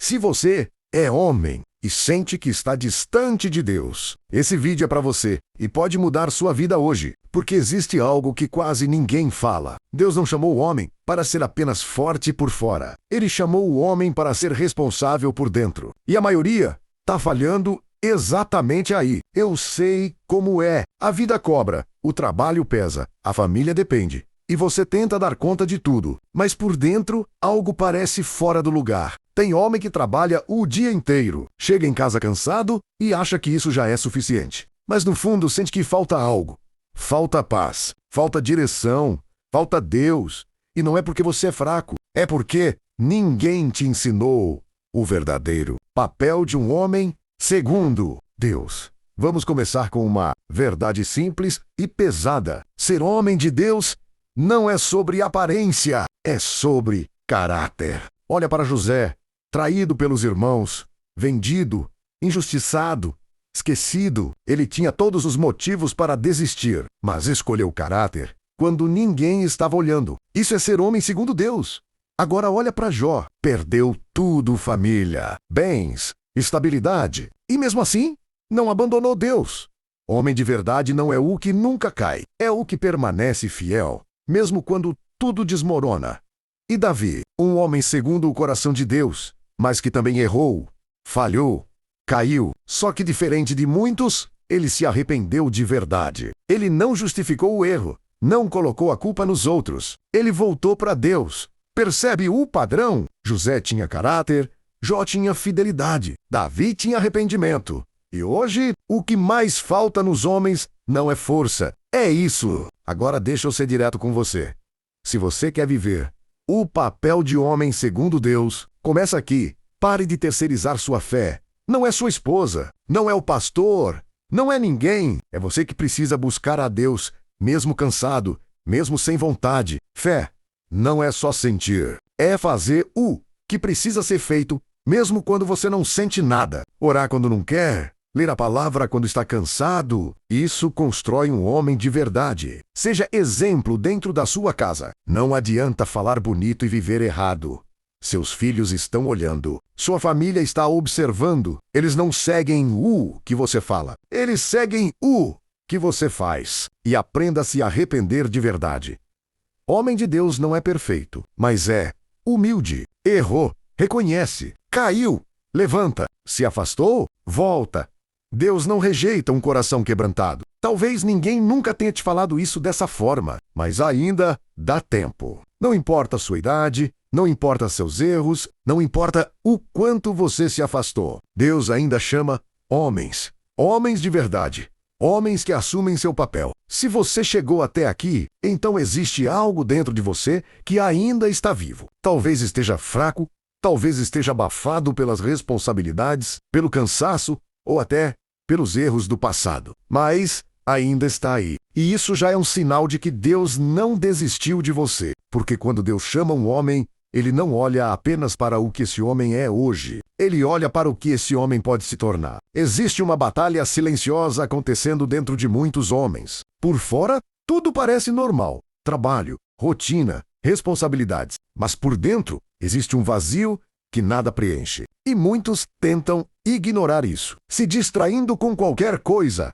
Se você é homem e sente que está distante de Deus, esse vídeo é para você e pode mudar sua vida hoje, porque existe algo que quase ninguém fala. Deus não chamou o homem para ser apenas forte por fora. Ele chamou o homem para ser responsável por dentro. E a maioria está falhando exatamente aí. Eu sei como é. A vida cobra, o trabalho pesa, a família depende. E você tenta dar conta de tudo, mas por dentro algo parece fora do lugar. Tem homem que trabalha o dia inteiro, chega em casa cansado e acha que isso já é suficiente. Mas no fundo sente que falta algo. Falta paz, falta direção, falta Deus. E não é porque você é fraco, é porque ninguém te ensinou o verdadeiro papel de um homem segundo Deus. Vamos começar com uma verdade simples e pesada. Ser homem de Deus não é sobre aparência, é sobre caráter. Olha para José, traído pelos irmãos, vendido, injustiçado, esquecido. Ele tinha todos os motivos para desistir, mas escolheu caráter quando ninguém estava olhando. Isso é ser homem segundo Deus. Agora olha para Jó. Perdeu tudo, família, bens, estabilidade. E mesmo assim, não abandonou Deus. Homem de verdade não é o que nunca cai, é o que permanece fiel, mesmo quando tudo desmorona. E Davi, um homem segundo o coração de Deus, mas que também errou, falhou, caiu. Só que diferente de muitos, ele se arrependeu de verdade. Ele não justificou o erro, não colocou a culpa nos outros. Ele voltou para Deus. Percebe o padrão? José tinha caráter, Jó tinha fidelidade, Davi tinha arrependimento. E hoje, o que mais falta nos homens não é força, é isso. Agora deixa eu ser direto com você. Se você quer viver o papel de homem segundo Deus, começa aqui. Pare de terceirizar sua fé. Não é sua esposa, não é o pastor, não é ninguém. É você que precisa buscar a Deus, mesmo cansado, mesmo sem vontade. Fé não é só sentir, é fazer o que precisa ser feito, mesmo quando você não sente nada. Orar quando não quer, ler a palavra quando está cansado. Isso constrói um homem de verdade. Seja exemplo dentro da sua casa. Não adianta falar bonito e viver errado. Seus filhos estão olhando. Sua família está observando. Eles não seguem o que você fala. Eles seguem o que você faz. E aprenda a se arrepender de verdade. Homem de Deus não é perfeito, mas é humilde. Errou, reconhece, caiu, levanta. Se afastou, volta. Deus não rejeita um coração quebrantado. Talvez ninguém nunca tenha te falado isso dessa forma, mas ainda dá tempo. Não importa a sua idade, não importa seus erros, não importa o quanto você se afastou. Deus ainda chama homens, homens de verdade, homens que assumem seu papel. Se você chegou até aqui, então existe algo dentro de você que ainda está vivo. Talvez esteja fraco, talvez esteja abafado pelas responsabilidades, pelo cansaço, ou até pelos erros do passado. Mas ainda está aí. E isso já é um sinal de que Deus não desistiu de você. Porque quando Deus chama um homem, Ele não olha apenas para o que esse homem é hoje. Ele olha para o que esse homem pode se tornar. Existe uma batalha silenciosa acontecendo dentro de muitos homens. Por fora, tudo parece normal. Trabalho, rotina, responsabilidades. Mas por dentro, existe um vazio que nada preenche. E muitos tentam ignorar isso, se distraindo com qualquer coisa.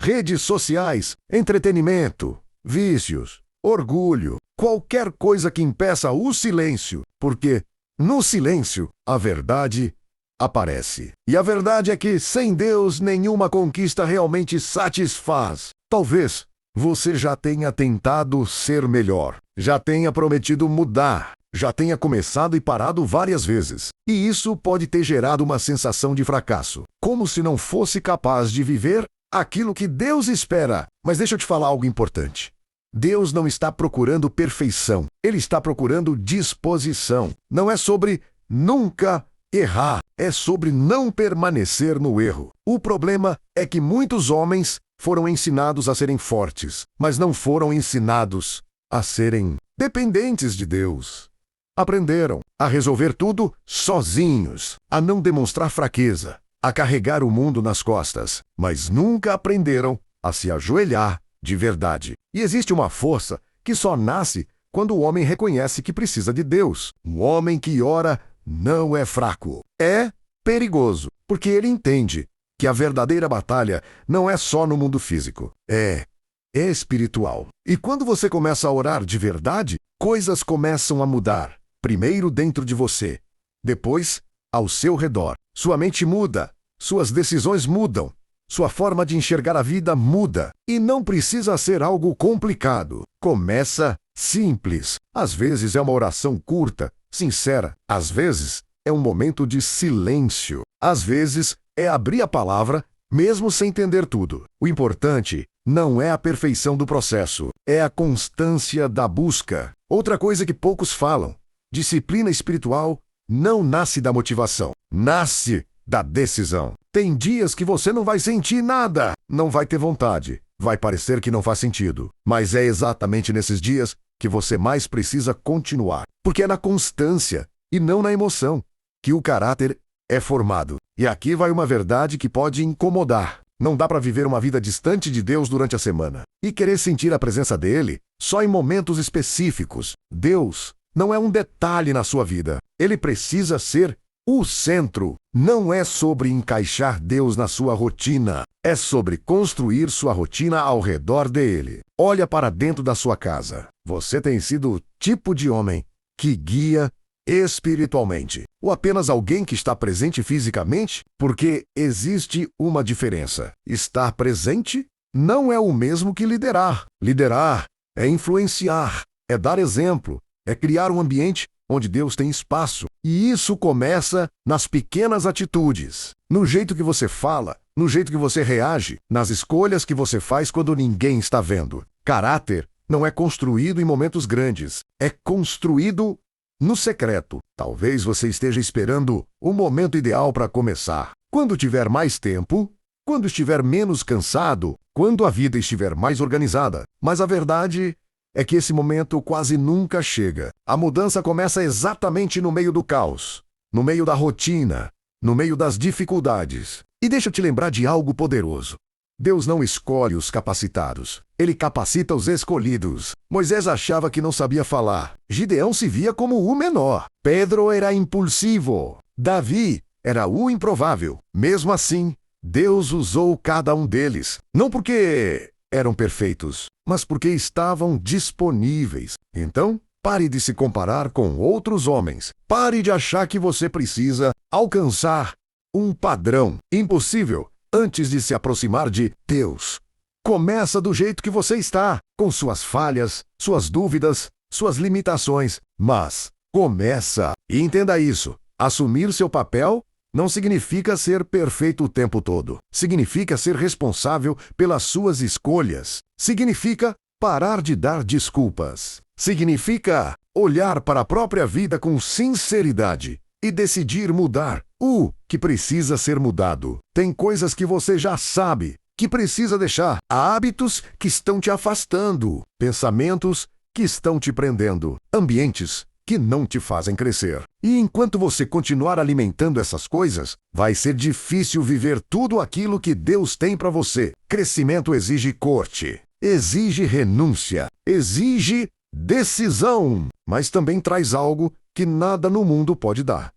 Redes sociais, entretenimento, vícios, orgulho, qualquer coisa que impeça o silêncio, porque no silêncio a verdade aparece. E a verdade é que sem Deus nenhuma conquista realmente satisfaz. Talvez você já tenha tentado ser melhor, já tenha prometido mudar, já tenha começado e parado várias vezes. E isso pode ter gerado uma sensação de fracasso, como se não fosse capaz de viver aquilo que Deus espera. Mas deixa eu te falar algo importante. Deus não está procurando perfeição, Ele está procurando disposição. Não é sobre nunca errar, é sobre não permanecer no erro. O problema é que muitos homens foram ensinados a serem fortes, mas não foram ensinados a serem dependentes de Deus. Aprenderam a resolver tudo sozinhos, a não demonstrar fraqueza, a carregar o mundo nas costas, mas nunca aprenderam a se ajoelhar de verdade. E existe uma força que só nasce quando o homem reconhece que precisa de Deus. Um homem que ora não é fraco. É perigoso, porque ele entende que a verdadeira batalha não é só no mundo físico, é espiritual. E quando você começa a orar de verdade, coisas começam a mudar. Primeiro dentro de você, depois ao seu redor. Sua mente muda, suas decisões mudam, sua forma de enxergar a vida muda. E não precisa ser algo complicado. Começa simples. Às vezes é uma oração curta, sincera. Às vezes é um momento de silêncio. Às vezes é abrir a palavra, mesmo sem entender tudo. O importante não é a perfeição do processo, é a constância da busca. Outra coisa que poucos falam: disciplina espiritual não nasce da motivação, nasce da decisão. Tem dias que você não vai sentir nada, não vai ter vontade, vai parecer que não faz sentido. Mas é exatamente nesses dias que você mais precisa continuar. Porque é na constância e não na emoção que o caráter é formado. E aqui vai uma verdade que pode incomodar. Não dá para viver uma vida distante de Deus durante a semana e querer sentir a presença dele só em momentos específicos. Deus não é um detalhe na sua vida. Ele precisa ser o centro. Não é sobre encaixar Deus na sua rotina. É sobre construir sua rotina ao redor dele. Olha para dentro da sua casa. Você tem sido o tipo de homem que guia espiritualmente, ou apenas alguém que está presente fisicamente? Porque existe uma diferença. Estar presente não é o mesmo que liderar. Liderar é influenciar, é dar exemplo, é criar um ambiente onde Deus tem espaço. E isso começa nas pequenas atitudes, no jeito que você fala, no jeito que você reage, nas escolhas que você faz quando ninguém está vendo. Caráter não é construído em momentos grandes, é construído no secreto. Talvez você esteja esperando o momento ideal para começar. Quando tiver mais tempo, quando estiver menos cansado, quando a vida estiver mais organizada. Mas a verdade é que esse momento quase nunca chega. A mudança começa exatamente no meio do caos, no meio da rotina, no meio das dificuldades. E deixa eu te lembrar de algo poderoso. Deus não escolhe os capacitados, ele capacita os escolhidos. Moisés achava que não sabia falar. Gideão se via como o menor. Pedro era impulsivo. Davi era o improvável. Mesmo assim, Deus usou cada um deles. Não porque eram perfeitos, mas porque estavam disponíveis. Então, pare de se comparar com outros homens. Pare de achar que você precisa alcançar um padrão impossível antes de se aproximar de Deus. Começa do jeito que você está, com suas falhas, suas dúvidas, suas limitações. Mas começa. E entenda isso. Assumir seu papel não significa ser perfeito o tempo todo. Significa ser responsável pelas suas escolhas. Significa parar de dar desculpas. Significa olhar para a própria vida com sinceridade e decidir mudar o que precisa ser mudado. Tem coisas que você já sabe que precisa deixar. Há hábitos que estão te afastando, pensamentos que estão te prendendo, ambientes que não te fazem crescer. E enquanto você continuar alimentando essas coisas, vai ser difícil viver tudo aquilo que Deus tem para você. Crescimento exige corte, exige renúncia, exige decisão, mas também traz algo que nada no mundo pode dar: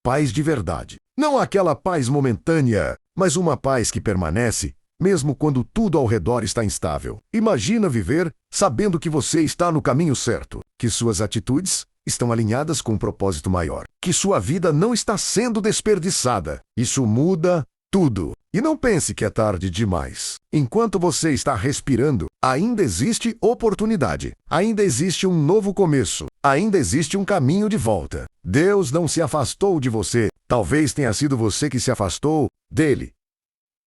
paz de verdade. Não aquela paz momentânea, mas uma paz que permanece mesmo quando tudo ao redor está instável. Imagina viver sabendo que você está no caminho certo, que suas atitudes estão alinhadas com um propósito maior, que sua vida não está sendo desperdiçada. Isso muda tudo. E não pense que é tarde demais. Enquanto você está respirando, ainda existe oportunidade. Ainda existe um novo começo. Ainda existe um caminho de volta. Deus não se afastou de você. Talvez tenha sido você que se afastou dele.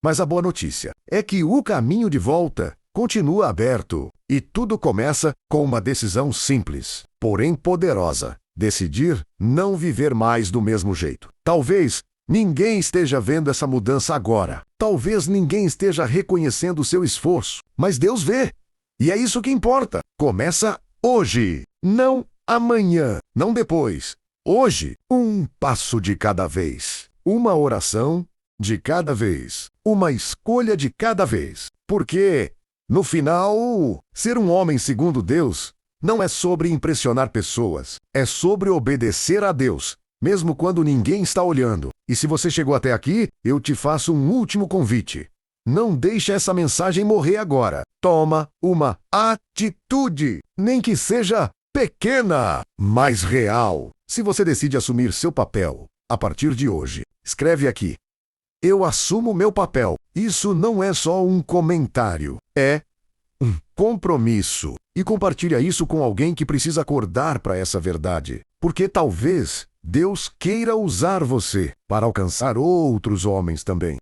Mas a boa notícia é que o caminho de volta continua aberto. E tudo começa com uma decisão simples, porém poderosa. Decidir não viver mais do mesmo jeito. Talvez ninguém esteja vendo essa mudança agora. Talvez ninguém esteja reconhecendo o seu esforço. Mas Deus vê. E é isso que importa. Começa hoje, não amanhã, não depois. Hoje, um passo de cada vez. Uma oração de cada vez. Uma escolha de cada vez. Porque, no final, ser um homem segundo Deus não é sobre impressionar pessoas. É sobre obedecer a Deus, mesmo quando ninguém está olhando. E se você chegou até aqui, eu te faço um último convite. Não deixe essa mensagem morrer agora. Toma uma atitude, nem que seja pequena, mas real. Se você decide assumir seu papel a partir de hoje, escreve aqui: eu assumo meu papel. Isso não é só um comentário, é um compromisso. E compartilha isso com alguém que precisa acordar para essa verdade. Porque talvez Deus queira usar você para alcançar outros homens também.